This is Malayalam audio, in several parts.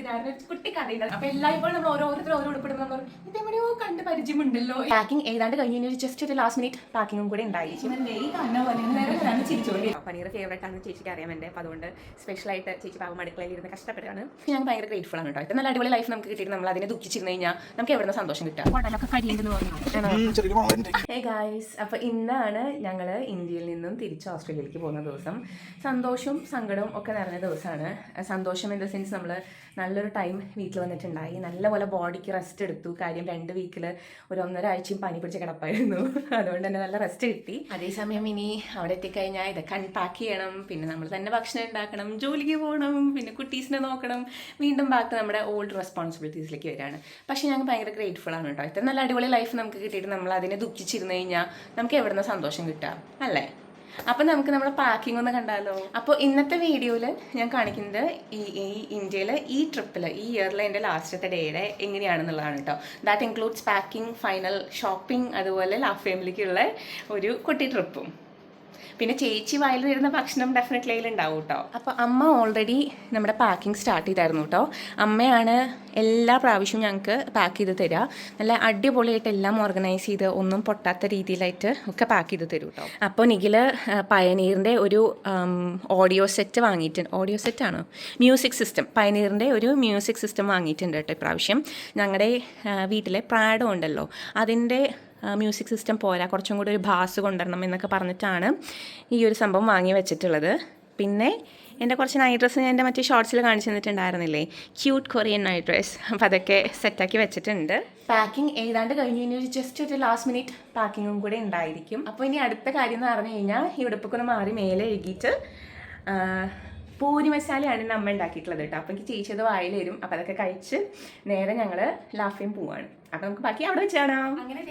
ചുരിദാറിന് കുട്ടി കഥയുണ്ട്. അപ്പൊ എല്ലായ്പ്പോഴും നമ്മൾ ഓരോരുത്തർ ഓരോ ഉടുപ്പിടുമ്പോൾ ഇതെവിടെയോ കണ്ട് പരിചയമുണ്ടല്ലോ. പാക്കിംഗ് ഏതാണ്ട് കഴിഞ്ഞ ജസ്റ്റ് ഒരു ലാസ്റ്റ് മിനിറ്റ് പാക്കിങ്ങും കൂടെ ഉണ്ടായിരിക്കും. ഈ കാണുന്ന പോലെ ചിരിച്ചോണ്ടി. പനീർ ഫേവറേറ്റ് ആണ് ചേച്ചിക്ക് അറിയാൻ വേണ്ടി. അപ്പോൾ അതുകൊണ്ട് സ്പെഷ്യലായിട്ട് ചേച്ചി പാവം അടുക്കളയിൽ ഇരുന്ന് കഷ്ടപ്പെടുകയാണ്. ഞാൻ ഭയങ്കര ഗ്രേറ്റ്ഫുൾ ആണ് കേട്ടോ. ഇത് നല്ല അടിപൊളി ലൈഫ് നമുക്ക് കിട്ടിയിട്ട് നമ്മൾ അതിനെ ദുഃഖിച്ചിരുന്നു കഴിഞ്ഞാൽ നമുക്ക് എവിടെ നിന്ന് സന്തോഷം കിട്ടുക. ഹേ ഗായ്സ്, അപ്പോൾ ഇന്നാണ് ഞങ്ങൾ ഇന്ത്യയിൽ നിന്നും തിരിച്ച് ഓസ്ട്രേലിയയിലേക്ക് പോകുന്ന ദിവസം. സന്തോഷവും സങ്കടവും ഒക്കെ നിറഞ്ഞ ദിവസമാണ്. സന്തോഷം ഇൻ ദ സെൻസ് നമ്മൾ നല്ലൊരു ടൈം വീട്ടിൽ വന്നിട്ടുണ്ടായി. നല്ലപോലെ ബോഡിക്ക് റെസ്റ്റ് എടുത്തു. കാര്യം 2 വീക്കിൽ ഒരു 1.5 ആഴ്ചയും പനി പിടിച്ച് കിടപ്പായിരുന്നു. അതുകൊണ്ട് തന്നെ നല്ല റെസ്റ്റ് കിട്ടി. അതേസമയം ഇനി അവിടെ എത്തിക്കഴിഞ്ഞാൽ ഇതൊക്കെ അൺപാക്ക് ചെയ്യണം, പിന്നെ നമ്മൾ തന്നെ ഭക്ഷണം ഉണ്ടാക്കണം, ജോലിക്ക് പോകണം, പിന്നെ കുട്ടീസിനെ നോക്കണം, വീണ്ടും ബാക്കി നമ്മുടെ ഓൾഡ് റെസ്പോൺസിബിലിറ്റീസിലേക്ക് വരികയാണ്. പക്ഷേ ഞങ്ങൾ ഭയങ്കര ഗ്രേറ്റ്ഫുൾ ആണ് കേട്ടോ. ഇത്ര നല്ല അടിപൊളി ലൈഫ് നമുക്ക് കിട്ടിയിട്ട് നമ്മൾ അതിനെ ദുഃഖിച്ചിരുന്നു കഴിഞ്ഞാൽ നമുക്ക് എവിടെ നിന്ന് സന്തോഷം കിട്ടുക അല്ലേ? അപ്പം നമുക്ക് നമ്മുടെ പാക്കിംഗ് ഒന്ന് കണ്ടാലോ. അപ്പോൾ ഇന്നത്തെ വീഡിയോയിൽ ഞാൻ കാണിക്കുന്നത് ഈ ഇന്ത്യയിൽ ഈ ട്രിപ്പിൽ ഈ ഇയറിൽ എൻ്റെ ലാസ്റ്റത്തെ ഡേയുടെ എങ്ങനെയാണെന്നുള്ളതാണ് കേട്ടോ. That includes packing, final shopping, അതുപോലെ ലാഫ് ഫാമിലിക്കുള്ള ഒരു കുട്ടി ട്രിപ്പും. പിന്നെ ചേച്ചി വായിൽ വരുന്ന ഭക്ഷണം ഡെഫിനറ്റ്ലി അതിലുണ്ടാവും കേട്ടോ. അപ്പോൾ അമ്മ ഓൾറെഡി നമ്മുടെ പാക്കിംഗ് സ്റ്റാർട്ട് ചെയ്തായിരുന്നു കേട്ടോ. അമ്മയാണ് എല്ലാ പ്രാവശ്യവും ഞങ്ങൾക്ക് പാക്ക് ചെയ്ത് തരിക. നല്ല അടിപൊളിയായിട്ട് എല്ലാം ഓർഗനൈസ് ചെയ്ത് ഒന്നും പൊട്ടാത്ത രീതിയിലായിട്ട് ഒക്കെ പാക്ക് ചെയ്ത് തരും കേട്ടോ. അപ്പോൾ നിഖിൽ പയനീറിൻ്റെ ഒരു ഓഡിയോ സെറ്റ് വാങ്ങിയിട്ടുണ്ട്. ഓഡിയോ സെറ്റാണോ? Music system. പയനീറിൻ്റെ ഒരു മ്യൂസിക് സിസ്റ്റം വാങ്ങിയിട്ടുണ്ട് കേട്ടോ ഇപ്രാവശ്യം. ഞങ്ങളുടെ വീട്ടിലെ പ്രാഡോ ഉണ്ടല്ലോ, അതിൻ്റെ മ്യൂസിക് സിസ്റ്റം പോരാ, കുറച്ചും കൂടി ഒരു ബാസ് കൊണ്ടുവരണം എന്നൊക്കെ പറഞ്ഞിട്ടാണ് ഈ ഒരു സംഭവം വാങ്ങി വെച്ചിട്ടുള്ളത്. പിന്നെ എൻ്റെ കുറച്ച് നൈറ്റ് ഡ്രസ്സ് ഞാൻ എൻ്റെ മറ്റേ ഷോർട്സിൽ കാണിച്ചു തന്നിട്ടുണ്ടായിരുന്നില്ലേ, ക്യൂട്ട് കൊറിയൻ നൈറ്റ് ഡ്രസ്. അപ്പോൾ അതൊക്കെ സെറ്റാക്കി വെച്ചിട്ടുണ്ട്. പാക്കിംഗ് ഏതാണ്ട് കഴിഞ്ഞ് ജസ്റ്റ് ഒരു ലാസ്റ്റ് മിനിറ്റ് പാക്കിങ്ങും കൂടെ ഉണ്ടായിരിക്കും. അപ്പോൾ ഇനി അടുത്ത കാര്യം എന്ന് പറഞ്ഞു കഴിഞ്ഞാൽ ഈ ഉടുപ്പൊക്കെ മാറി മേലെ എഴുകിയിട്ട് പൂരി മസാലയാണ് ഇന്ന് അമ്മ ഉണ്ടാക്കിയിട്ടുള്ളത് കേട്ടോ. അപ്പോൾ എനിക്ക് ചേച്ചത് വായിൽ വരും. അപ്പോൾ അതൊക്കെ കഴിച്ച് നേരെ ഞങ്ങൾ ലാഫയും പോവാണ്. അപ്പോൾ നമുക്ക് ബാക്കി അവിടെ വെച്ച് കാണാം. അങ്ങനെ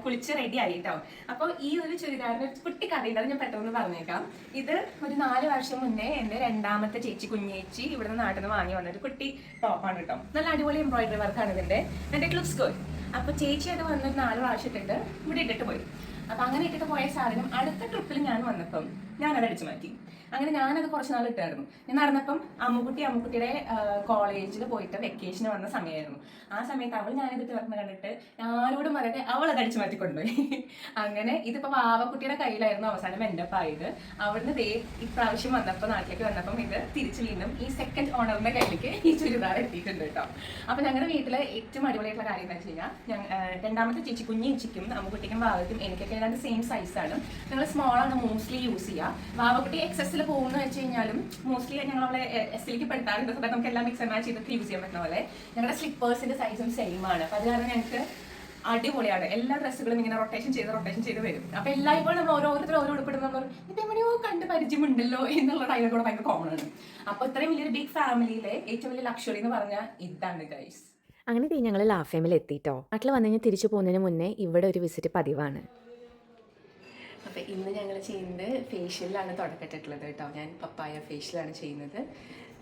കുളിച്ച് റെഡി ആയി കേട്ടോ. അപ്പോൾ ഈ ഒരു ചുരിദാറിന് കുട്ടി കഥയുണ്ട്, അത് ഞാൻ പെട്ടെന്ന് പറഞ്ഞേക്കാം. ഇത് ഒരു 4 വർഷം മുന്നേ എൻ്റെ രണ്ടാമത്തെ ചേച്ചി കുഞ്ഞേച്ചി ഇവിടുന്ന് നാട്ടിൽ നിന്ന് വാങ്ങി വന്നൊരു കുട്ടി ടോപ്പാണ് കേട്ടോ. നല്ല അടിപൊളി എംബ്രോയിഡറി വർക്കാണ് ഇതിൻ്റെ. And it looks good. അപ്പോൾ ചേച്ചി അത് വന്നൊരു 4 പ്രാവശ്യം ഇട്ടിട്ട് ഇവിടെ ഇട്ടിട്ട് പോയി. അപ്പം അങ്ങനെ ഇട്ടിട്ട് പോയ സാധനം അടുത്ത ട്രിപ്പിൽ ഞാൻ വന്നപ്പം ഞാനത് അടിച്ചു മാറ്റി. അങ്ങനെ ഞാനത് കുറച്ച് നാൾ ഇട്ടായിരുന്നു. ഞാൻ നടന്നപ്പം അമ്മുക്കുട്ടിയുടെ കോളേജിൽ പോയിട്ട് വെക്കേഷന് വന്ന സമയമായിരുന്നു. ആ സമയത്ത് അവൾ ഞാനിത് തീർന്ന് കണ്ടിട്ട് ആരോടും പറയാതെ അവളത് അടിച്ചു മാറ്റിക്കൊണ്ടുപോയി. അങ്ങനെ ഇതിപ്പോൾ വാവക്കുട്ടിയുടെ കയ്യിലായിരുന്നു അവസാനം എൻ്റെ പായത്. അവിടുന്ന് ഇപ്രാവശ്യം വന്നപ്പോൾ നാട്ടിലേക്ക് വന്നപ്പം ഇത് തിരിച്ച് വീണ്ടും ഈ സെക്കൻഡ് ഓണറിൻ്റെ കയ്യിലേക്ക് ഈ ചുരിദാർ എത്തിയിട്ടുണ്ട് കേട്ടോ. അപ്പോൾ ഞങ്ങളുടെ വീട്ടിൽ ഏറ്റവും അടിപൊളിയായിട്ടുള്ള കാര്യം എന്ന് വെച്ച് കഴിഞ്ഞാൽ രണ്ടാമത്തെ ചേച്ചി കുഞ്ഞേച്ചിക്കും അമ്മുക്കുട്ടിക്കും വാവയ്ക്കും എനിക്കൊക്കെ ഏതാണ്ട് സെയിം സൈസാണ്. ഞങ്ങൾ സ്മോളാണ് മോസ്റ്റ്ലി യൂസ് ചെയ്യുക. വാവക്കുട്ടി എക്സസിൽ പോകുന്ന വെച്ച് കഴിഞ്ഞാലും മോസ്റ്റ്ലി ഞങ്ങൾ അവളെ എസ്സിലേക്ക് പെടുത്താറുണ്ട്. സമയത്ത് നമുക്ക് എല്ലാം മിക്സ് ആൻഡ് മാച്ച് ചെയ്തിട്ട് യൂസ് ചെയ്യാൻ പറ്റുന്ന പോലെ. ഞങ്ങളുടെ സ്ലിപ്പേഴ്സിന്റെ സൈസും സെയിം ആണ്. അപ്പോൾ അത് കാരണം ഞങ്ങൾക്ക് അടിപൊളിയാണ്. എല്ലാ ഡ്രസ്സുകളും ഇങ്ങനെ റൊട്ടേഷൻ ചെയ്ത് വരും. അപ്പോൾ എല്ലായ്പ്പോഴും നമ്മൾ ഓരോരുത്തർ ഓരോ ഉടുപ്പിടുമ്പോൾ ഇതെവിടെയോ കണ്ട് പരിചയമുണ്ടല്ലോ എന്നുള്ള ഡയലോഗ് കൂടെ ഭയങ്കര കോമൺ ആണ്. അപ്പോൾ ഇത്രയും വലിയൊരു ബിഗ് ഫാമിലിയിലെ ഏറ്റവും വലിയ ലക്ഷറി എന്ന് പറഞ്ഞാൽ ഇതാണ് ഗൈസ്. അങ്ങനെ ഞങ്ങൾ ലാഫ് ഫാമിൽ എത്തിയിട്ടോ. നാട്ടിൽ വന്നു കഴിഞ്ഞാൽ തിരിച്ചു പോകുന്നതിന് മുന്നേ ഇവിടെ ഒരു വിസിറ്റ് പതിവാണ്. അപ്പോൾ ഇന്ന് ഞങ്ങൾ ചെയ്യുന്നത് ഫേഷ്യലാണ് തുടക്കത്തിട്ടുള്ളത് കേട്ടോ. ഞാൻ പപ്പായ ഫേഷ്യലാണ് ചെയ്യുന്നത്.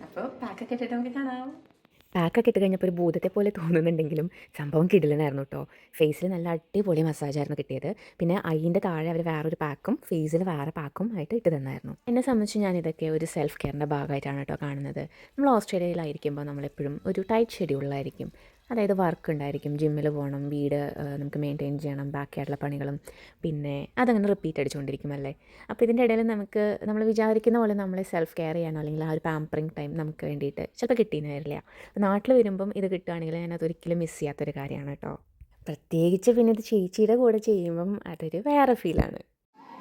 അപ്പോൾ പാക്കൊക്കെ ഇട്ടിട്ട് നമുക്ക് കാണാം. പാക്കൊക്കെ ഇട്ട് കഴിഞ്ഞപ്പോൾ ഒരു ഭൂതത്തെ പോലെ തോന്നുന്നുണ്ടെങ്കിലും സംഭവം കിടിലനായിരുന്നു കേട്ടോ. ഫേസിൽ നല്ല അടിപൊളി മസാജായിരുന്നു കിട്ടിയത്. പിന്നെ അതിൻ്റെ താഴെ അവർ വേറൊരു പാക്കും ഫേസിൽ വേറെ പാക്കും ആയിട്ട് ഇട്ട് തന്നായിരുന്നു. എന്നെ സംബന്ധിച്ച് ഞാനിതൊക്കെ ഒരു സെൽഫ് കെയറിൻ്റെ ഭാഗമായിട്ടാണ് കേട്ടോ കാണുന്നത്. നമ്മൾ ഓസ്ട്രേലിയയിലായിരിക്കുമ്പോൾ നമ്മളെപ്പോഴും ഒരു ടൈറ്റ് ഷെഡ്യൂളിലായിരിക്കും. അതായത് വർക്ക് ഉണ്ടായിരിക്കും, ജിമ്മിൽ പോകണം, വീട് നമുക്ക് മെയിൻറ്റെയിൻ ചെയ്യണം, ബാക്കിയായിട്ടുള്ള പണികളും, പിന്നെ അതങ്ങനെ റിപ്പീറ്റ് അടിച്ചുകൊണ്ടിരിക്കും അല്ലേ. അപ്പോൾ ഇതിൻ്റെ ഇടയിൽ നമുക്ക് നമ്മൾ വിചാരിക്കുന്ന പോലെ നമ്മളെ സെൽഫ് കെയർ ചെയ്യാനോ അല്ലെങ്കിൽ ആ ഒരു പാമ്പറിങ് ടൈം നമുക്ക് വേണ്ടിയിട്ട് ചിലപ്പോൾ കിട്ടിയെന്ന് വരില്ല. നാട്ടിൽ വരുമ്പം ഇത് കിട്ടുകയാണെങ്കിൽ ഞാനതൊരിക്കലും മിസ് ചെയ്യാത്തൊരു കാര്യമാണ് കേട്ടോ. പ്രത്യേകിച്ച് പിന്നെ ഇത് ചേച്ചിയുടെ കൂടെ ചെയ്യുമ്പം അതൊരു വേറെ ഫീലാണ്.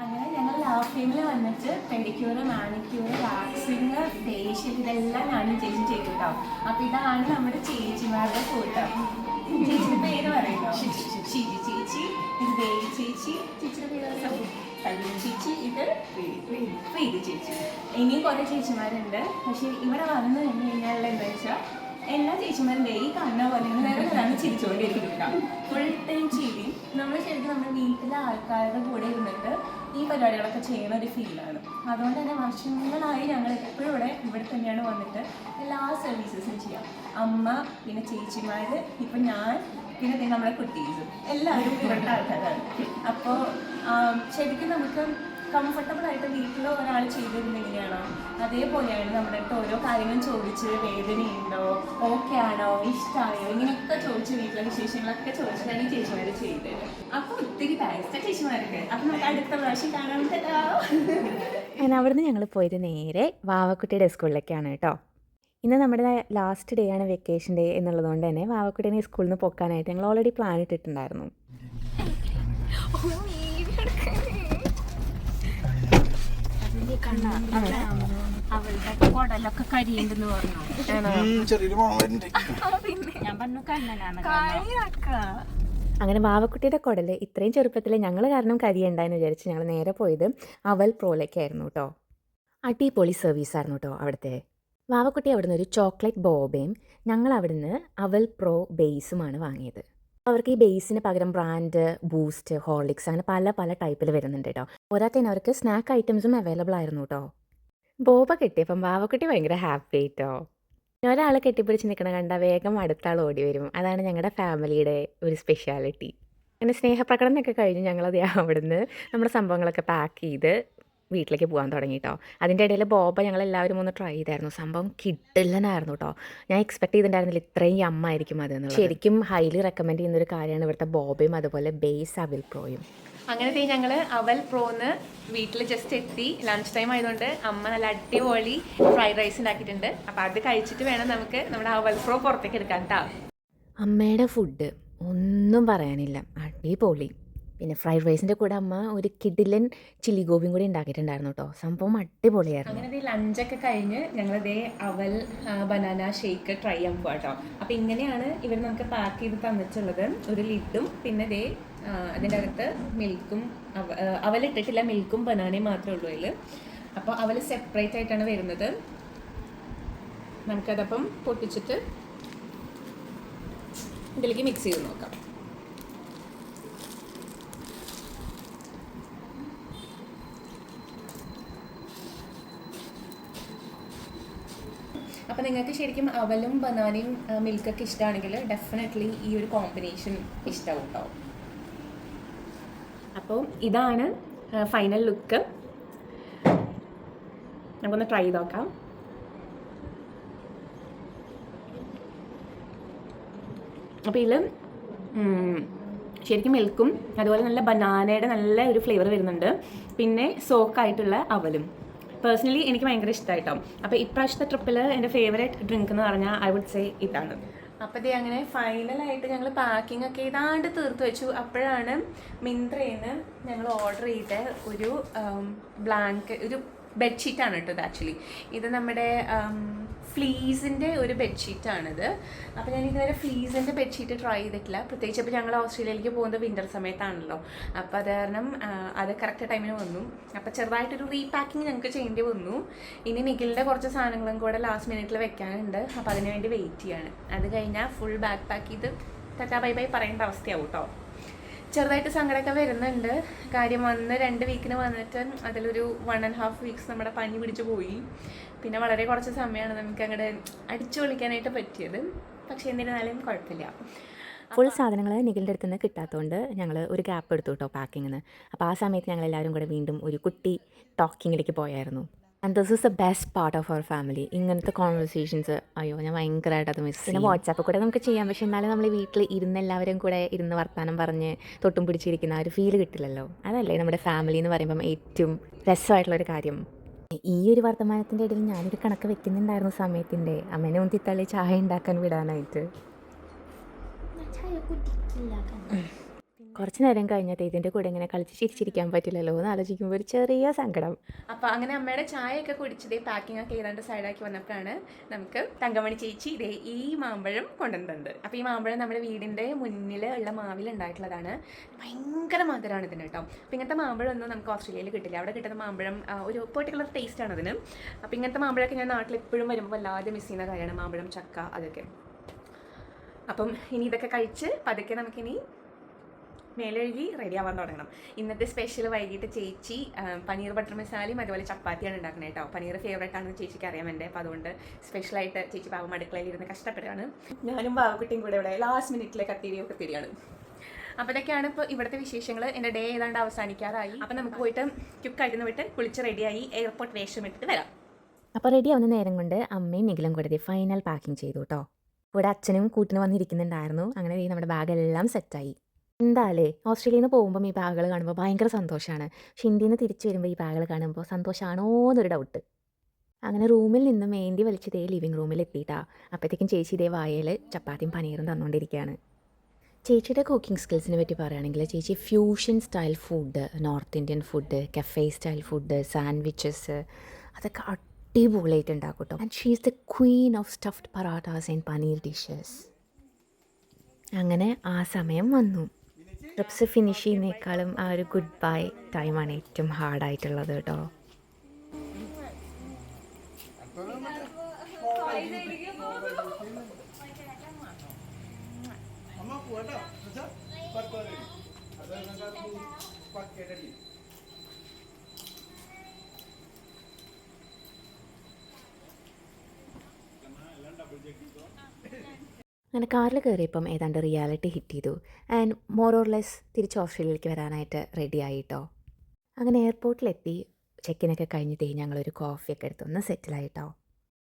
അങ്ങനെ ഞങ്ങൾ ലാഫ് ഫാമിൽ വന്നിട്ട് പെഡിക്യൂർ, മാനിക്യൂർ, വാക്സിങ്, ഫേഷ്യൽ ഇതെല്ലാം ഞാനും ചേച്ചി ചെയ്തു കേട്ടോ. അപ്പോൾ ഇതാണ് നമ്മുടെ ചേച്ചിമാരുടെ ഫോട്ടോ. ചേച്ചിയുടെ പേര് പറയുമോ? ഷിജി ചേച്ചി, ഇത് ദേവി ചേച്ചി, ചേച്ചിയുടെ പേര് സലീം ചേച്ചി, ഇത് പ്രീതി ചേച്ചി. ഇനിയും കുറേ ചേച്ചിമാരുണ്ട്. പക്ഷേ ഇവിടെ വന്നു കഴിഞ്ഞാൽ എന്താ വെച്ചാൽ എല്ലാ ചേച്ചിമാരും ഈ കാണുന്ന പോലെ നേരെ ചിരിച്ചുകൊണ്ടിരിക്കുക. ഫുൾ ടൈം ചിരി. നമ്മൾ ശരിക്കും നമ്മുടെ വീട്ടിലെ ആൾക്കാരുടെ കൂടെ ഇരുന്നിട്ട് ഈ പരിപാടികളൊക്കെ ചെയ്യുന്ന ഒരു ഫീലാണ്. അതുകൊണ്ട് തന്നെ വർഷങ്ങളായി ഞങ്ങൾ എപ്പോഴും ഇവിടെ തന്നെയാണ് വന്നിട്ട് എല്ലാ സർവീസസും ചെയ്യാം. അമ്മ, പിന്നെ ചേച്ചിമാർ, ഇപ്പം ഞാൻ, പിന്നെ നമ്മുടെ കുട്ടീസും എല്ലാവരും ഇവിടുത്തെ ആൾക്കാരാണ്. അപ്പോൾ ശരിക്കും നമുക്ക് കംഫർട്ടബിൾ ആയിട്ട് വീട്ടിൽ ഒരാൾ ചെയ്തിരുന്നത് എങ്ങനെയാണോ അതേപോലെയാണ് നമ്മുടെ അടുത്ത് ഓരോ കാര്യങ്ങളും ചോദിച്ച് വേദനയുണ്ടോ, ഓക്കെ ആണോ, ഇഷ്ടമായോ, ഇങ്ങനെയൊക്കെ ചോദിച്ച് വീട്ടിലെ വിശേഷങ്ങളൊക്കെ ചോദിച്ചിട്ടാണ് ഈ ചേച്ചിമാർ ചെയ്തത്. അപ്പോൾ ഒത്തിരി താങ്ക്സ് ചേച്ചിമാർക്ക്. അപ്പം നമുക്ക് അടുത്ത പ്രാവശ്യം കാണാൻ പറ്റാ. അങ്ങനെ അവിടുന്ന് ഞങ്ങൾ പോയത് നേരെ വാവക്കുട്ടിയുടെ സ്കൂളിലേക്കാണ് കേട്ടോ. ഇന്ന് നമ്മുടെ ലാസ്റ്റ് ഡേ ആണ്, വെക്കേഷൻ ഡേ എന്നുള്ളതുകൊണ്ട് തന്നെ വാവക്കുട്ടീനെ സ്കൂളിൽ നിന്ന് പൊക്കാനായിട്ട് ഞങ്ങൾ ഓൾറെഡി പ്ലാൻ ഇട്ടിട്ടുണ്ടായിരുന്നു. അവളുടെ കുടലൊക്കെ കരിയുണ്ടെന്ന് പറഞ്ഞു. ഞാൻ പറഞ്ഞു കണ്ണനാണ്. അങ്ങനെ വാവക്കുട്ടിയുടെ കുടൽ ഇത്രയും ചെറുപ്പത്തിൽ ഞങ്ങൾ കാരണം കരിയുണ്ടായെന്ന് വിചാരിച്ച് ഞങ്ങൾ നേരെ പോയത് അവൽ പ്രോയിലേക്കായിരുന്നു കേട്ടോ. അടിപൊളി സർവീസായിരുന്നു കേട്ടോ അവിടുത്തെ. വാവക്കുട്ടി അവിടുന്ന് ഒരു ചോക്ലേറ്റ് ബോബയും ഞങ്ങൾ അവിടുന്ന് അവൽ പ്രോ ബേസുമാണ് വാങ്ങിയത്. അവർക്ക് ഈ ബേസിന് പകരം ബ്രാൻഡ് ബൂസ്റ്റ്, ഹോർലിക്സ് അങ്ങനെ പല പല ടൈപ്പിൽ വരുന്നുണ്ട് കേട്ടോ. പോരാത്തതിന് അവർക്ക് സ്നാക്ക് ഐറ്റംസും അവൈലബിൾ ആയിരുന്നു കേട്ടോ. ബോബ കിട്ടിയപ്പം വാവക്കുട്ടി ഭയങ്കര ഹാപ്പി ആയിട്ടോ. ഒരാൾ കെട്ടിപ്പിടിച്ച് നിൽക്കണ കണ്ട വേഗം അടുത്ത ആൾ ഓടി വരും. അതാണ് ഞങ്ങളുടെ ഫാമിലിയുടെ ഒരു സ്പെഷ്യാലിറ്റി. അങ്ങനെ സ്നേഹപ്രകടനമൊക്കെ കഴിഞ്ഞ് ഞങ്ങളത് അവിടുന്ന് നമ്മുടെ സംഭവങ്ങളൊക്കെ പാക്ക് ചെയ്ത് വീട്ടിലേക്ക് പോകാൻ തുടങ്ങി കേട്ടോ. അതിൻ്റെ ഇടയിൽ ബോബ ഞങ്ങളെല്ലാവരും ഒന്ന് ട്രൈ ചെയ്തായിരുന്നു. സംഭവം കിടിലനായിരുന്നു കേട്ടോ. ഞാൻ എക്സ്പെക്ട് ചെയ്തിട്ടുണ്ടായിരുന്നില്ല ഇത്രയും യമ്മായിരിക്കും അതെന്നുള്ളത്. ശരിക്കും ഹൈലി റെക്കമെൻഡ് ചെയ്യുന്നൊരു കാര്യമാണ് ഇവിടുത്തെ ബോബയും അതുപോലെ ബേസ് അവൽ പ്രോയും. അങ്ങനത്തെ ഞങ്ങൾ അവൽ പ്രോന്ന് വീട്ടിൽ ജസ്റ്റ് എത്തി. ലഞ്ച് ടൈം ആയതുകൊണ്ട് അമ്മ നല്ല അടിപൊളി ഫ്രൈഡ് റൈസ് ഉണ്ടാക്കിയിട്ടുണ്ട്. അപ്പോൾ അത് കഴിച്ചിട്ട് വേണം നമുക്ക് നമ്മുടെ അവൽ പ്രോ പുറത്തേക്ക് എടുക്കാൻ കേട്ടോ. അമ്മയുടെ ഫുഡ് ഒന്നും പറയാനില്ല, അടിപൊളി. പിന്നെ ഫ്രൈഡ് റൈസിൻ്റെ കൂടെ അമ്മ ഒരു കിടിലൻ ചില്ലി ഗോപിയും കൂടി ഉണ്ടാക്കിയിട്ടുണ്ടായിരുന്നു കേട്ടോ. സംഭവം അടിപൊളിയായിരുന്നു. അങ്ങനെ ലഞ്ചൊക്കെ കഴിഞ്ഞ് ഞങ്ങളിതേ അവൽ ബനാന ഷേക്ക് ട്രൈ ചെയ്യാൻ പോകാം കേട്ടോ. അപ്പോൾ ഇങ്ങനെയാണ് ഇവർ നമുക്ക് പാക്ക് ചെയ്ത് തന്നിട്ടുള്ളത്. ഒരു ലിഡും പിന്നെ ദേ അതിൻ്റെ അകത്ത് മിൽക്കും അവലിട്ടിട്ടില്ല, മിൽക്കും ബനാനയും മാത്രമേ ഉള്ളൂ അതിൽ. അപ്പോൾ അവൽ സെപ്പറേറ്റ് ആയിട്ടാണ് വരുന്നത്. നമുക്കതപ്പം പൊട്ടിച്ചിട്ട് ഇതിലേക്ക് മിക്സ് ചെയ്ത് നോക്കാം. അപ്പോൾ നിങ്ങൾക്ക് ശരിക്കും അവലും ബനാനയും മിൽക്കൊക്കെ ഇഷ്ടമാണെങ്കിൽ ഡെഫിനറ്റ്ലി ഈ ഒരു കോമ്പിനേഷൻ ഇഷ്ടമാവും കേട്ടോ. അപ്പോൾ ഇതാണ് ഫൈനൽ ലുക്ക്. നമുക്കൊന്ന് ട്രൈ ചെയ്ത് നോക്കാം. അപ്പോൾ ഇതിൽ ശരിക്കും മിൽക്കും അതുപോലെ നല്ല ബനാനയുടെ നല്ല ഒരു ഫ്ലേവർ വരുന്നുണ്ട്. പിന്നെ സോക്കായിട്ടുള്ള അവലും പേഴ്സണലി എനിക്ക് ഭയങ്കര ഇഷ്ടമായിട്ടോ. അപ്പോൾ ഇപ്രാവശ്യത്തെ ട്രിപ്പിൽ എൻ്റെ ഫേവറേറ്റ് ഡ്രിങ്ക് എന്ന് പറഞ്ഞാൽ ഐ വുഡ് സേ ഇതാണ്. അപ്പോൾ ഇത് അങ്ങനെ ഫൈനലായിട്ട് ഞങ്ങൾ പാക്കിംഗ് ഒക്കെ ഏതാണ്ട് തീർത്ത് വെച്ചു. അപ്പോഴാണ് മിന്ത്രയിൽ നിന്ന് ഞങ്ങൾ ഓർഡർ ചെയ്ത ഒരു ഒരു ബെഡ്ഷീറ്റാണ് കേട്ടോ. ഇത് ആക്ച്വലി ഇത് നമ്മുടെ ഫ്ലീസിൻ്റെ ഒരു ബെഡ്ഷീറ്റാണിത്. അപ്പോൾ ഞാൻ ഇതുവരെ ഫ്ലീസിൻ്റെ ബെഡ്ഷീറ്റ് ട്രൈ ചെയ്തിട്ടില്ല. പ്രത്യേകിച്ച് ഇപ്പോൾ ഞങ്ങൾ ഓസ്ട്രേലിയയിലേക്ക് പോകുന്നത് വിൻ്റർ സമയത്താണല്ലോ. അപ്പോൾ അത് കാരണം അത് കറക്റ്റ് ടൈമിന് വന്നു. അപ്പോൾ ചെറുതായിട്ടൊരു റീപാക്കിങ് ഞങ്ങൾക്ക് ചെയ്യേണ്ടി വന്നു. ഇനി നിഖിലിൻ്റെ കുറച്ച് സാധനങ്ങളും കൂടെ ലാസ്റ്റ് മിനിറ്റിൽ വെക്കാനുണ്ട്. അപ്പോൾ അതിന് വേണ്ടി വെയിറ്റ് ചെയ്യാണ്. അത് കഴിഞ്ഞാൽ ഫുൾ ബാക്ക് പാക്ക് ചെയ്ത് ടാറ്റാ ബൈ ബൈ പറയേണ്ട അവസ്ഥയാവും കേട്ടോ. ചെറുതായിട്ട് സങ്കടമൊക്കെ വരുന്നുണ്ട്. കാര്യം വന്ന് 2 വീക്കിന് വന്നിട്ട് അതിലൊരു 1.5 വീക്സ് നമ്മുടെ പനി പിടിച്ച് പോയി. പിന്നെ വളരെ കുറച്ച് സമയമാണ് നമുക്ക് അങ്ങോട്ട് അടിച്ചു പൊളിക്കാനായിട്ട് പറ്റിയത്. പക്ഷേ എന്നിരുന്നാലും കുഴപ്പമില്ല. ഫുൾ സാധനങ്ങൾ നിഖിലിൻ്റെ അടുത്ത് നിന്ന് കിട്ടാത്തതുകൊണ്ട് ഞങ്ങൾ ഒരു ഗ്യാപ്പ് എടുത്തു കേട്ടോ പാക്കിങ്ങിന്. അപ്പോൾ ആ സമയത്ത് ഞങ്ങളെല്ലാവരും കൂടെ വീണ്ടും ഒരു കുട്ടി ടോക്കിങ്ങിലേക്ക് പോയായിരുന്നു. And this is the best part of our family. ഇങ്ങനത്തെ കോൺവെർസേഷൻസ് അയ്യോ ഞാൻ ഭയങ്കരമായിട്ട് അത് മിസ്. പിന്നെ വാട്സാപ്പിൽ കൂടെ നമുക്ക് ചെയ്യാം. പക്ഷേ എന്നാലും നമ്മൾ വീട്ടിൽ ഇരുന്ന് എല്ലാവരും കൂടെ ഇരുന്ന് വർത്താനം പറഞ്ഞ് തൊട്ടും പിടിച്ചിരിക്കുന്ന ആ ഒരു ഫീൽ കിട്ടില്ലല്ലോ. അതല്ലേ നമ്മുടെ ഫാമിലി എന്ന് പറയുമ്പം ഏറ്റവും രസമായിട്ടുള്ളൊരു കാര്യം. ഈ ഒരു വർത്തമാനത്തിൻ്റെ ഇടയിൽ ഞാനൊരു കണക്ക് വെക്കുന്നുണ്ടായിരുന്നു സമയത്തിൻ്റെ. അമ്മേനെ ഒന്നിത്തള്ളി ചായ ഉണ്ടാക്കാൻ വിടാനായിട്ട്. കുറച്ച് നേരം കഴിഞ്ഞാൽ ഇതിൻ്റെ കൂടെ ഇങ്ങനെ കളിച്ച് ചിരിച്ചിരിക്കാൻ പറ്റില്ലല്ലോ എന്ന് ആലോചിക്കുമ്പോൾ ഒരു ചെറിയ സങ്കടം. അപ്പോൾ അങ്ങനെ അമ്മയുടെ ചായയൊക്കെ കുടിച്ചതേ പാക്കിംഗ് ഒക്കെ ഏതാണ്ട് സൈഡാക്കി വന്നപ്പോഴാണ് നമുക്ക് തങ്കമണി ചേച്ചി ഇതേ ഈ മാമ്പഴം കൊണ്ടുവന്നിട്ടുണ്ട്. അപ്പോൾ ഈ മാമ്പഴം നമ്മുടെ വീടിൻ്റെ മുന്നിൽ ഉള്ള മാവിൽ ഉണ്ടായിട്ടുള്ളതാണ്. ഭയങ്കര മധുരമാണ് ഇതിന് കേട്ടോ. അപ്പോൾ ഇങ്ങനത്തെ മാമ്പഴം ഒന്നും നമുക്ക് ഓസ്ട്രേലിയയിൽ കിട്ടില്ല. അവിടെ കിട്ടുന്ന മാമ്പഴം ഒരു പെർട്ടിക്കുലർ ടേസ്റ്റാണ് അതിന്. അപ്പോൾ ഇങ്ങനത്തെ മാമ്പഴമൊക്കെ ഞാൻ നാട്ടിൽ എപ്പോഴും വരുമ്പോൾ വല്ലാതെ മിസ് ചെയ്യുന്ന കാര്യമാണ് മാമ്പഴം, ചക്ക അതൊക്കെ. അപ്പം ഇനി ഇതൊക്കെ കഴിച്ച് പതുക്കെ നമുക്കിനി മേലൊഴുകി റെഡി ആവാൻ തുടങ്ങണം. ഇന്നത്തെ സ്പെഷ്യൽ വൈകിട്ട് ചേച്ചി പനീർ ബട്ടർ മസാലയും അതുപോലെ ചപ്പാത്തിയാണ് ഉണ്ടാക്കുന്നത് കേട്ടോ. പനീർ ഫേവറേറ്റ് ആണെന്ന് ചേച്ചിക്ക് അറിയാൻ വേണ്ടി. അപ്പോൾ അതുകൊണ്ട് സ്പെഷ്യലായിട്ട് ചേച്ചി പാവം അടുക്കളയിൽ ഇരുന്ന് കഷ്ടപ്പെടുകയാണ്. ഞാനും പാവക്കുട്ടിയും കൂടെ ഇവിടെ ലാസ്റ്റ് മിനിറ്റിലെ കത്തിരിയാണ്. അപ്പോൾ ഇതൊക്കെയാണ് ഇപ്പോൾ ഇവിടുത്തെ വിശേഷങ്ങൾ. എൻ്റെ ഡേ ഏതാണ്ട് അവസാനിക്കാറായി. അപ്പോൾ നമുക്ക് പോയിട്ട് ക്യുക്കായിട്ട് വിട്ട് കുളിച്ച് റെഡിയായി എയർപോർട്ട് വേഷം ഇട്ടിട്ട് വരാം. അപ്പോൾ റെഡി ആവുന്ന നേരം കൊണ്ട് അമ്മയും നിഖിലും കൂടെ ഫൈനൽ പാക്കിംഗ് ചെയ്തു കേട്ടോ. ഇവിടെ അച്ഛനും കൂട്ടിന് വന്നിരിക്കുന്നുണ്ടായിരുന്നു. അങ്ങനെ നമ്മുടെ ബാഗെല്ലാം സെറ്റായി. എന്തായാലേ ഓസ്ട്രേലിയയിൽ നിന്ന് പോകുമ്പം ഈ ബാഗുകൾ കാണുമ്പോൾ ഭയങ്കര സന്തോഷമാണ്. പക്ഷെ ഇന്ത്യയിൽ നിന്ന് തിരിച്ച് വരുമ്പോൾ ഈ ബാഗുകൾ കാണുമ്പോൾ സന്തോഷമാണോ എന്നൊരു ഡൗട്ട്. അങ്ങനെ റൂമിൽ നിന്നും മേന്തി വലിച്ച് ലിവിങ് റൂമിൽ എത്തിയിട്ടാ. അപ്പോഴത്തേക്കും ചേച്ചി വായയിൽ ചപ്പാത്തിയും പനീറും തന്നുകൊണ്ടിരിക്കുകയാണ്. ചേച്ചിയുടെ കുക്കിംഗ് സ്കിൽസിനെ പറ്റി പറയുകയാണെങ്കിൽ ചേച്ചി fusion style food, north Indian food, cafe style food, sandwiches അതൊക്കെ അടിപൊളിയായിട്ട് ഉണ്ടാക്കും കേട്ടോ. And she is the queen of stuffed parottas and paneer dishes. അങ്ങനെ ആ സമയം വന്നു. ട്രിപ്സ് ഫിനിഷ് ചെയ്യുന്നേക്കാളും ആ ഒരു ഗുഡ് ബൈ ടൈമാണ് ഏറ്റവും ഹാർഡായിട്ടുള്ളത് കേട്ടോ. അങ്ങനെ കാറിൽ കയറിയപ്പം ഏതാണ്ട് റിയാലിറ്റി ഹിറ്റ് ചെയ്തു. ആൻഡ് മോർ ഓർ ലെസ് തിരിച്ച് ഓസ്ട്രേലിയയിലേക്ക് വരാനായിട്ട് റെഡി ആയിട്ടോ. അങ്ങനെ എയർപോർട്ടിലെത്തി ചെക്കിനൊക്കെ കഴിഞ്ഞിട്ടേ ഞങ്ങളൊരു കോഫിയൊക്കെ എടുത്തൊന്ന് സെറ്റിലായിട്ടോ.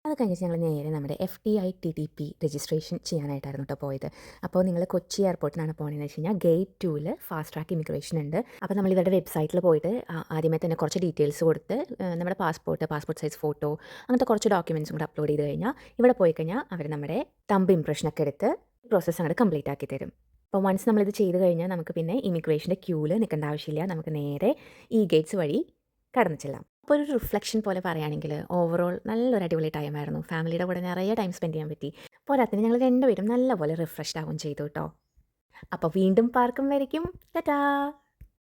അത് കഴിഞ്ഞിട്ട് ഞങ്ങൾ നേരെ നമ്മുടെ FTITTP രജിസ്ട്രേഷൻ ചെയ്യാനായിട്ടായിരുന്നു കേട്ടോ പോയത്. അപ്പോൾ നിങ്ങൾ കൊച്ചി എയർപോർട്ടിനാണ് പോകണമെന്ന് വെച്ച് കഴിഞ്ഞാൽ ഗേറ്റ് 2 ഫാസ്റ്റ് ട്രാക്ക് ഇമിഗ്രേഷൻ ഉണ്ട്. അപ്പോൾ നമ്മൾ ഇവരുടെ വെബ്സൈറ്റിൽ പോയിട്ട് ആദ്യമേ തന്നെ കുറച്ച് ഡീറ്റെയിൽസ് കൊടുത്ത് നമ്മുടെ പാസ്പോർട്ട് സൈസ് ഫോട്ടോ അങ്ങനത്തെ കുറച്ച് ഡോക്യുമെൻറ്റ്സും കൂടെ അപ്ലോഡ് ചെയ്ത് കഴിഞ്ഞാൽ ഇവിടെ പോയി കഴിഞ്ഞാൽ അവർ നമ്മുടെ തമ്പ് ഇംപ്രഷനൊക്കെ എടുത്ത് പ്രോസസ്സ് അങ്ങോട്ട് കംപ്ലീറ്റ് ആക്കി തരും. അപ്പോൾ വൺസ് നമ്മളിത് ചെയ്ത് കഴിഞ്ഞാൽ നമുക്ക് പിന്നെ ഇമിഗ്രേഷൻ്റെ ക്യൂവിൽ നിൽക്കേണ്ട ആവശ്യമില്ല. നമുക്ക് നേരെ ഈ ഗേറ്റ്സ് വഴി കടന്നു ചെല്ലാം. അപ്പോൾ ഒരു റിഫ്ലക്ഷൻ പോലെ പറയുകയാണെങ്കിൽ ഓവറോൾ നല്ലൊരു അടിപൊളി ടൈമായിരുന്നു. ഫാമിലിയുടെ കൂടെ നിറയെ ടൈം സ്പെൻഡ് ചെയ്യാൻ പറ്റി. പോരാത്തിന് ഞങ്ങൾ രണ്ടുപേരും നല്ലപോലെ റിഫ്രഷ്ഡ് ആവുകയും ചെയ്തു കേട്ടോ. അപ്പോൾ വീണ്ടും പാർക്കും വരയ്ക്കും ടാറ്റാ.